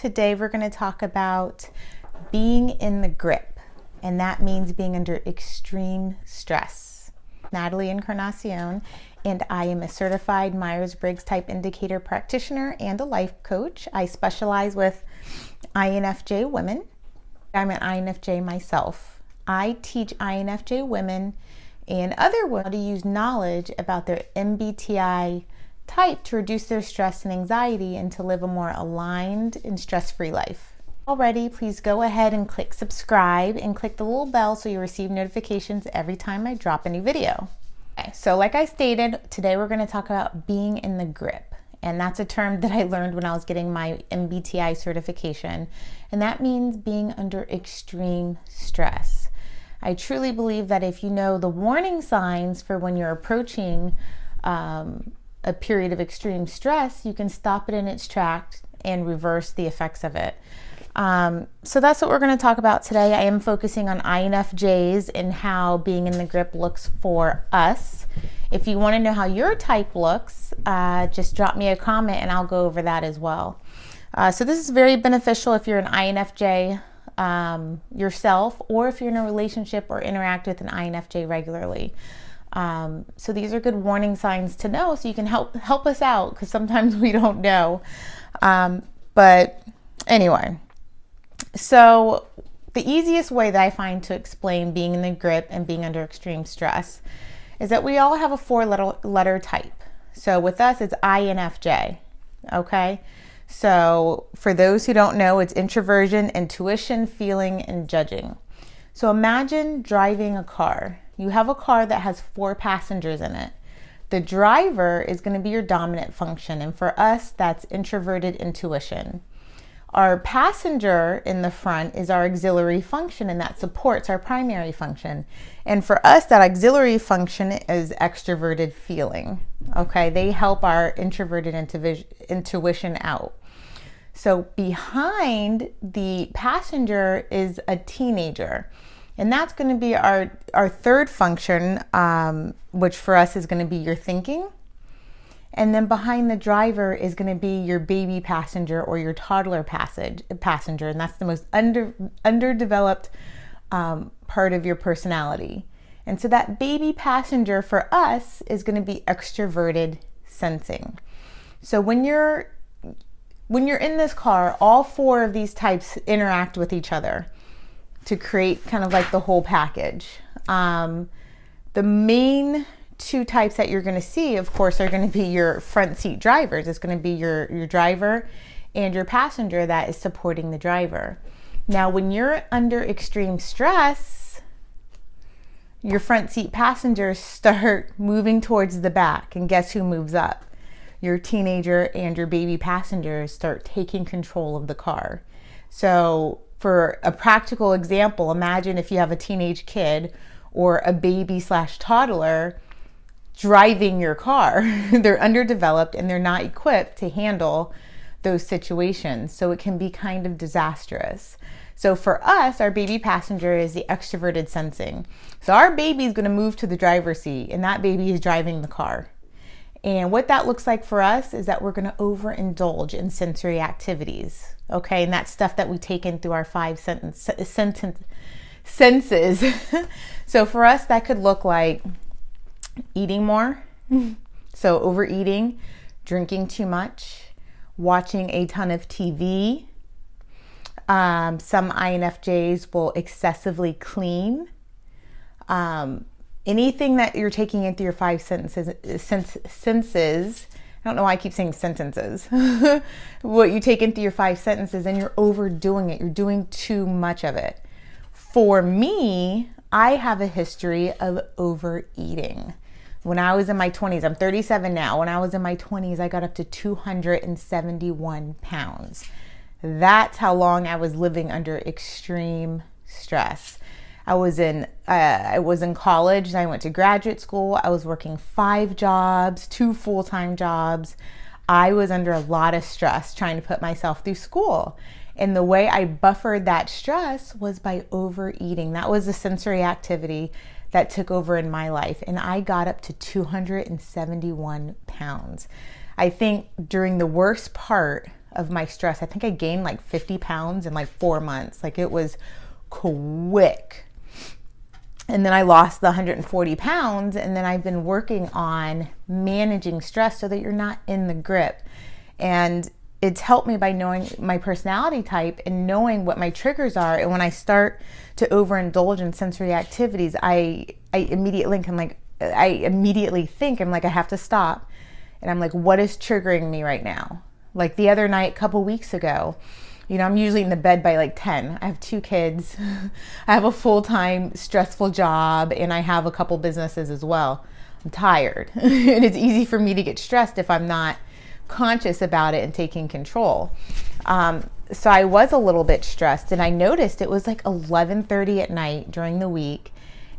Today we're going to talk about being in the grip, and that means being under extreme stress. Natalie Encarnacion, and I am a certified Myers-Briggs type indicator practitioner and a life coach. I specialize with INFJ women. I'm an INFJ myself. I teach INFJ women and other women how to use knowledge about their MBTI type to reduce their stress and anxiety and to live a more aligned and stress-free life. Already, please go ahead and click subscribe and click the little bell so you receive notifications every time I drop a new video. Okay, so like I stated, today we're going to talk about being in the grip. And that's a term that I learned when I was getting my MBTI certification. And that means being under extreme stress. I truly believe that if you know the warning signs for when you're approaching a period of extreme stress, you can stop it in its tracks and reverse the effects of it. So that's what we're going to talk about today. I am focusing on INFJs and how being in the grip looks for us. If you want to know how your type looks, just drop me a comment and I'll go over that as well. So this is very beneficial if you're an INFJ yourself, or if you're in a relationship or interact with an INFJ regularly. So these are good warning signs to know so you can help us out, because sometimes we don't know. But anyway, so the easiest way that I find to explain being in the grip and being under extreme stress is that we all have a four-letter type. So with us, it's INFJ, okay? So for those who don't know, it's introversion, intuition, feeling, and judging. So imagine driving a car. You have a car that has 4 passengers in it. The driver is going to be your dominant function, and for us, that's introverted intuition. Our passenger in the front is our auxiliary function, and that supports our primary function. And for us, that auxiliary function is extroverted feeling. Okay, they help our introverted intuition out. So behind the passenger is a teenager. And that's going to be our third function, which for us is going to be your thinking. And then behind the driver is going to be your baby passenger or your toddler passenger. And that's the most underdeveloped part of your personality. And so that baby passenger for us is going to be extroverted sensing. So when you're in this car, all 4 of these types interact with each other to create kind of like the whole package. The main 2 types that you're going to see, of course, are going to be your front seat drivers. It's going to be your driver and your passenger that is supporting the driver. Now, when you're under extreme stress, your front seat passengers start moving towards the back, and guess who moves up? Your teenager and your baby passengers start taking control of the car. So for a practical example, imagine if you have a teenage kid or a baby/toddler driving your car. They're underdeveloped and they're not equipped to handle those situations. So it can be kind of disastrous. So for us, our baby passenger is the extroverted sensing. So our baby is going to move to the driver's seat, and that baby is driving the car. And what that looks like for us is that we're going to overindulge in sensory activities. Okay, and that's stuff that we take in through our 5 senses. So for us, that could look like eating more, so overeating, drinking too much, watching a ton of TV. Some INFJs will excessively clean. Anything that you're taking in through your 5 senses, I don't know why I keep saying sentences. What you take in through your 5 sentences, and you're overdoing it. You're doing too much of it. For me, I have a history of overeating. When I was in my 20s, I'm 37 now. When I was in my 20s, I got up to 271 pounds. That's how long I was living under extreme stress. I was in college. I went to graduate school. I was working 5 jobs, 2 full-time jobs. I was under a lot of stress trying to put myself through school. And the way I buffered that stress was by overeating. That was a sensory activity that took over in my life. And I got up to 271 pounds. I think during the worst part of my stress. I think I gained like 50 pounds in like 4 months. Like, it was quick. And then I lost the 140 pounds, and then I've been working on managing stress so that you're not in the grip. And it's helped me by knowing my personality type and knowing what my triggers are. And when I start to overindulge in sensory activities, I immediately think, I'm like, I have to stop. And I'm like, what is triggering me right now? Like the other night, a couple weeks ago, I'm usually in the bed by like 10. I have 2 kids. I have a full-time stressful job, and I have a couple businesses as well. I'm tired. And it's easy for me to get stressed if I'm not conscious about it and taking control. So I was a little bit stressed, and I noticed it was like 11:30 at night during the week,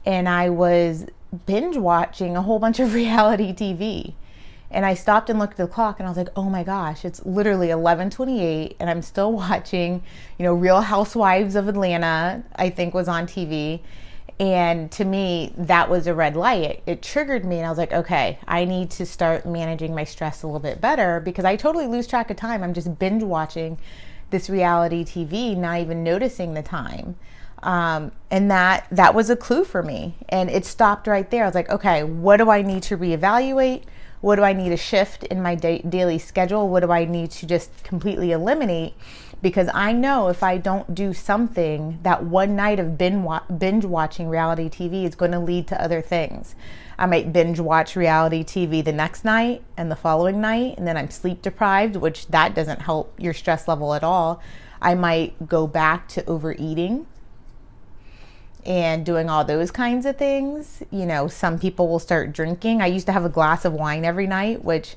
and I was binge watching a whole bunch of reality TV. And I stopped and looked at the clock, and I was like, oh my gosh, it's literally 11:28, and I'm still watching, Real Housewives of Atlanta, I think was on TV. And to me, that was a red light. It triggered me, and I was like, okay, I need to start managing my stress a little bit better, because I totally lose track of time. I'm just binge watching this reality TV, not even noticing the time. And that was a clue for me. And it stopped right there. I was like, okay, what do I need to reevaluate? What do I need to shift in my daily schedule? What do I need to just completely eliminate? Because I know if I don't do something, that one night of binge watching reality TV is going to lead to other things. I might binge watch reality TV the next night and the following night, and then I'm sleep deprived, which that doesn't help your stress level at all. I might go back to overeating and doing all those kinds of things. Some people will start drinking. I used to have a glass of wine every night, which,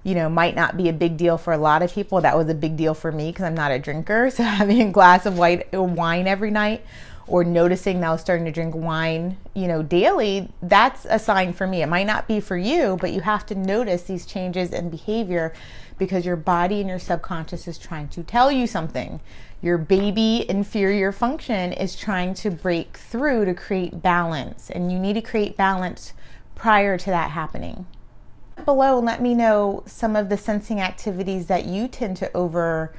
might not be a big deal for a lot of people. That was a big deal for me because I'm not a drinker. So having a glass of wine every night, or noticing that I was starting to drink wine, daily, that's a sign for me. It might not be for you, but you have to notice these changes in behavior, because your body and your subconscious is trying to tell you something. Your baby inferior function is trying to break through to create balance, and you need to create balance prior to that happening. Below, let me know some of the sensing activities that you tend to overdo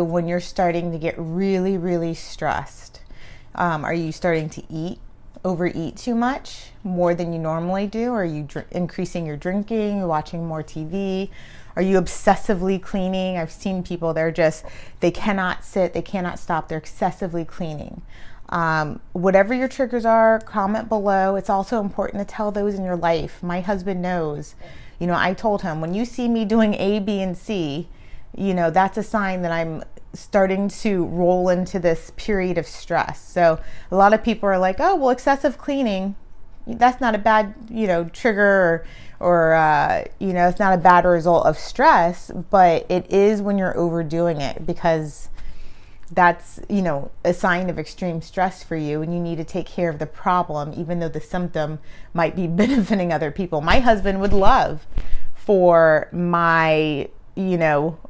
when you're starting to get really, really stressed. Are you starting to overeat too much, more than you normally do? Are you increasing your drinking, watching more TV? Are you obsessively cleaning? I've seen people, they cannot sit, they cannot stop, they're excessively cleaning. Whatever your triggers are, comment below. It's also important to tell those in your life. My husband knows. I told him, when you see me doing A, B, and C, that's a sign that I'm starting to roll into this period of stress. So a lot of people are like, oh, well, excessive cleaning, that's not a bad, trigger, or it's not a bad result of stress, but it is when you're overdoing it, because that's, a sign of extreme stress for you, and you need to take care of the problem, even though the symptom might be benefiting other people. My husband would love for my,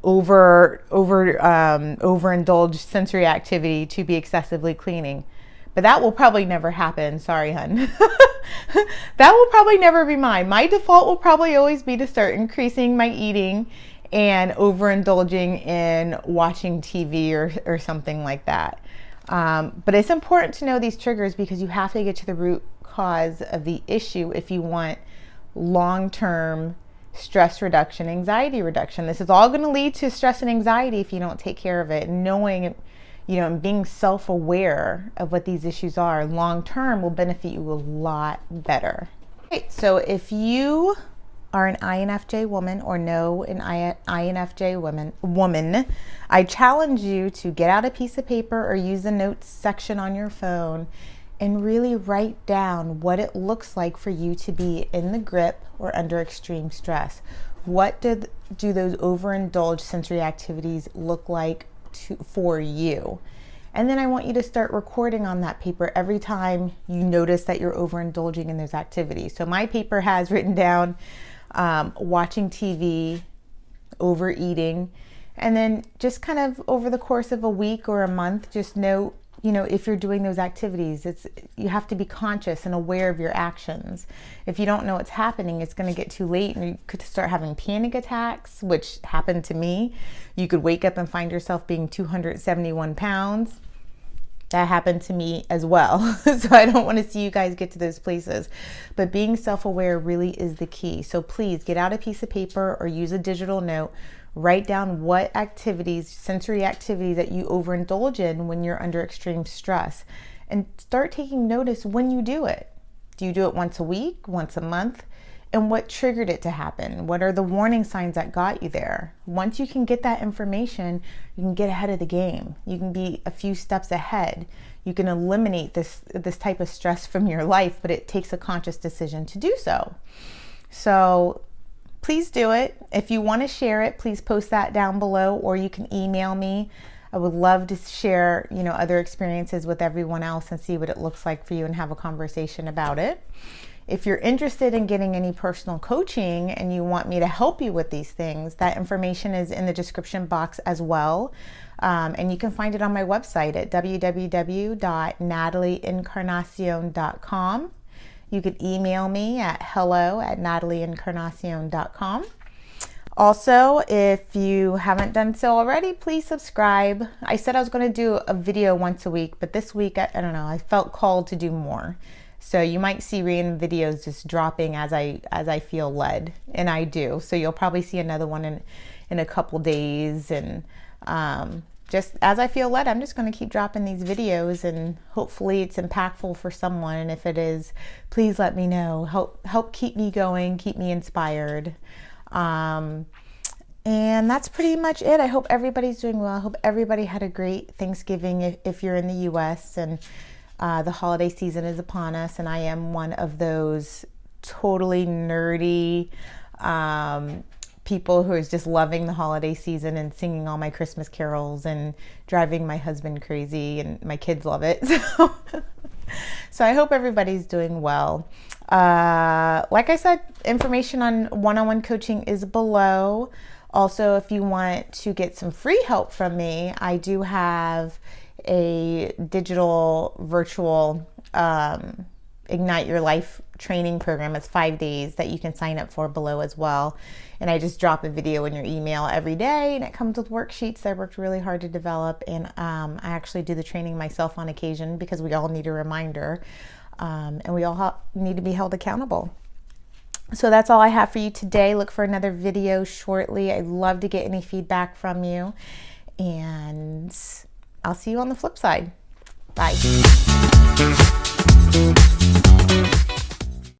overindulged sensory activity to be excessively cleaning. But that will probably never happen. Sorry, hun. That will probably never be mine. My default will probably always be to start increasing my eating and overindulging in watching TV or something like that. But it's important to know these triggers, because you have to get to the root cause of the issue if you want long-term stress reduction, anxiety reduction. This is all going to lead to stress and anxiety if you don't take care of it. Knowing, and being self-aware of what these issues are long-term will benefit you a lot better. Okay, so if you are an INFJ woman or know an INFJ woman, I challenge you to get out a piece of paper or use the notes section on your phone and really write down what it looks like for you to be in the grip or under extreme stress. What do those overindulged sensory activities look like for you? And then I want you to start recording on that paper every time you notice that you're overindulging in those activities. So my paper has written down watching TV, overeating, and then just kind of over the course of a week or a month, just note if you're doing those activities. You have to be conscious and aware of your actions. If you don't know what's happening, it's going to get too late and you could start having panic attacks, which happened to me. You could wake up and find yourself being 271 pounds. That happened to me as well. So I don't want to see you guys get to those places. But being self-aware really is the key. So please get out a piece of paper or use a digital note. Write down what activities, sensory activities that you overindulge in when you're under extreme stress. And start taking notice when you do it. Do you do it once a week, once a month? And what triggered it to happen? What are the warning signs that got you there? Once you can get that information, you can get ahead of the game. You can be a few steps ahead. You can eliminate this type of stress from your life, but it takes a conscious decision to do so. So please do it. If you want to share it, please post that down below, or you can email me. I would love to share, other experiences with everyone else and see what it looks like for you and have a conversation about it. If you're interested in getting any personal coaching and you want me to help you with these things, that information is in the description box as well. And you can find it on my website at www.natalieencarnacion.com. You could email me at hello@natalieencarnacion.com. Also, if you haven't done so already, please subscribe. I said I was going to do a video once a week, but this week, I don't know, I felt called to do more. So you might see random videos just dropping as I feel led, and I do. So you'll probably see another one in a couple days, and just as I feel led, I'm just going to keep dropping these videos, and hopefully it's impactful for someone. And if it is, please let me know. Help keep me going, keep me inspired. And that's pretty much it. I hope everybody's doing well. I hope everybody had a great Thanksgiving if you're in the US, and the holiday season is upon us, and I am one of those totally nerdy people who is just loving the holiday season and singing all my Christmas carols and driving my husband crazy, and my kids love it. So I hope everybody's doing well. Like I said, information on one-on-one coaching is below. Also, if you want to get some free help from me, I do have a digital virtual Ignite Your Life training program. It's 5 days that you can sign up for below as well. And I just drop a video in your email every day, and it comes with worksheets that I worked really hard to develop. And I actually do the training myself on occasion because we all need a reminder, and we all need to be held accountable. So that's all I have for you today. Look for another video shortly. I'd love to get any feedback from you, and I'll see you on the flip side. Bye.